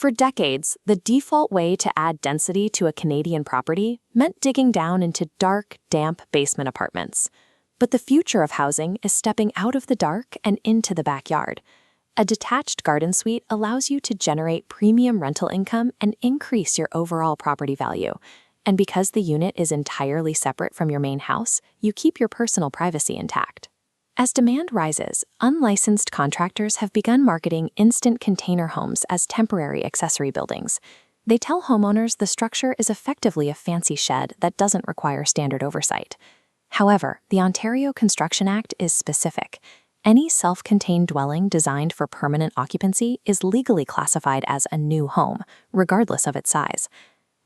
For decades, the default way to add density to a Canadian property meant digging down into dark, damp basement apartments. But the future of housing is stepping out of the dark and into the backyard. A detached garden suite allows you to generate premium rental income and increase your overall property value. And because the unit is entirely separate from your main house, you keep your personal privacy intact. As demand rises, unlicensed contractors have begun marketing instant container homes as temporary accessory buildings. They tell homeowners the structure is effectively a fancy shed that doesn't require standard oversight. However, the Ontario Construction Act is specific. Any self-contained dwelling designed for permanent occupancy is legally classified as a new home, regardless of its size.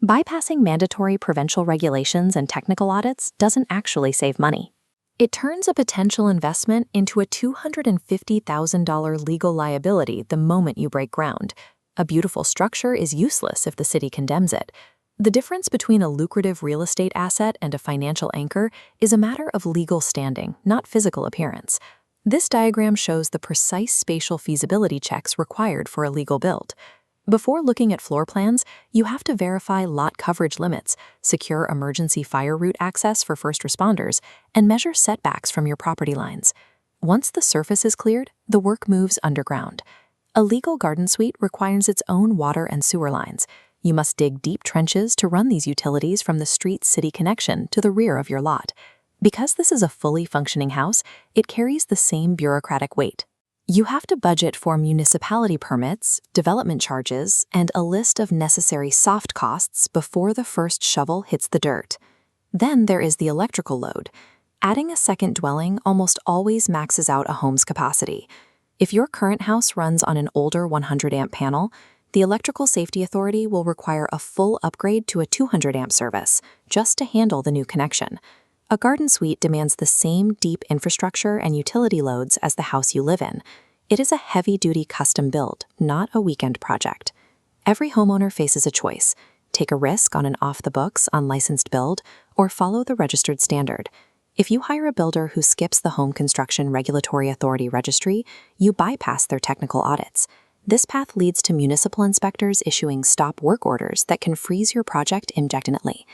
Bypassing mandatory provincial regulations and technical audits doesn't actually save money. It turns a potential investment into a $250,000 legal liability the moment you break ground. A beautiful structure is useless if the city condemns it. The difference between a lucrative real estate asset and a financial anchor is a matter of legal standing, not physical appearance. This diagram shows the precise spatial feasibility checks required for a legal build. Before looking at floor plans, you have to verify lot coverage limits, secure emergency fire route access for first responders, and measure setbacks from your property lines. Once the surface is cleared, the work moves underground. A legal garden suite requires its own water and sewer lines. You must dig deep trenches to run these utilities from the street-city connection to the rear of your lot. Because this is a fully functioning house, it carries the same bureaucratic weight. You have to budget for municipality permits, development charges, and a list of necessary soft costs before the first shovel hits the dirt. Then there is the electrical load. Adding a second dwelling almost always maxes out a home's capacity. If your current house runs on an older 100-amp panel, the Electrical Safety Authority will require a full upgrade to a 200-amp service just to handle the new connection. A garden suite demands the same deep infrastructure and utility loads as the house you live in. It is a heavy-duty custom build, not a weekend project. Every homeowner faces a choice: take a risk on an off-the-books, unlicensed build, or follow the registered standard. If you hire a builder who skips the Home Construction Regulatory Authority registry, you bypass their technical audits. This path leads to municipal inspectors issuing stop work orders that can freeze your project indefinitely.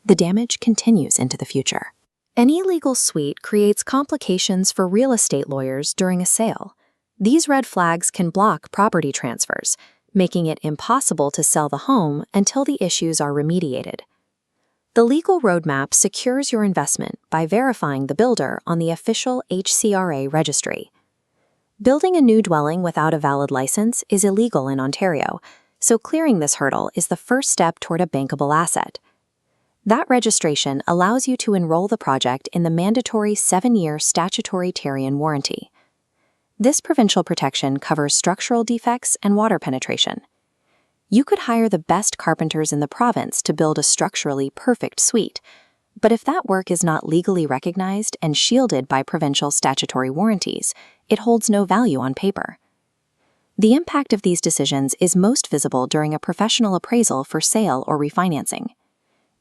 The damage continues into the future. An illegal suite creates complications for real estate lawyers during a sale. These red flags can block property transfers, making it impossible to sell the home until the issues are remediated. The legal roadmap secures your investment by verifying the builder on the official HCRA registry. Building a new dwelling without a valid license is illegal in Ontario, so clearing this hurdle is the first step toward a bankable asset. That registration allows you to enroll the project in the mandatory 7-year statutory Tarion warranty. This provincial protection covers structural defects and water penetration. You could hire the best carpenters in the province to build a structurally perfect suite, but if that work is not legally recognized and shielded by provincial statutory warranties, it holds no value on paper. The impact of these decisions is most visible during a professional appraisal for sale or refinancing.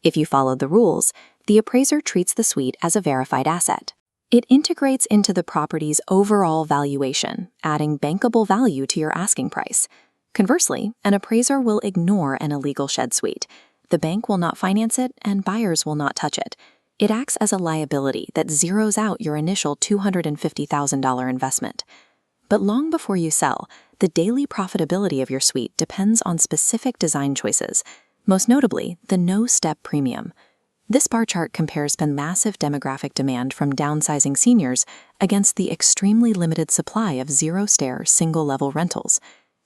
If you followed the rules, the appraiser treats the suite as a verified asset. It integrates into the property's overall valuation, adding bankable value to your asking price. Conversely, an appraiser will ignore an illegal shed suite. The bank will not finance it, and buyers will not touch it. It acts as a liability that zeroes out your initial $250,000 investment. But long before you sell, the daily profitability of your suite depends on specific design choices, most notably the no-step premium. This bar chart compares the massive demographic demand from downsizing seniors against the extremely limited supply of zero-stair, single-level rentals.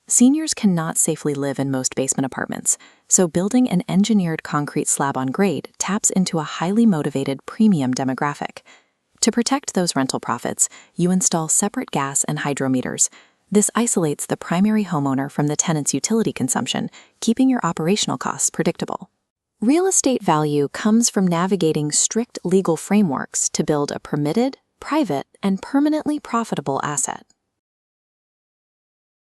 Seniors cannot safely live in most basement apartments, so building an engineered concrete slab on grade taps into a highly motivated premium demographic. To protect those rental profits, you install separate gas and hydro meters. This isolates the primary homeowner from the tenant's utility consumption, keeping your operational costs predictable. Real estate value comes from navigating strict legal frameworks to build a permitted, private, and permanently profitable asset.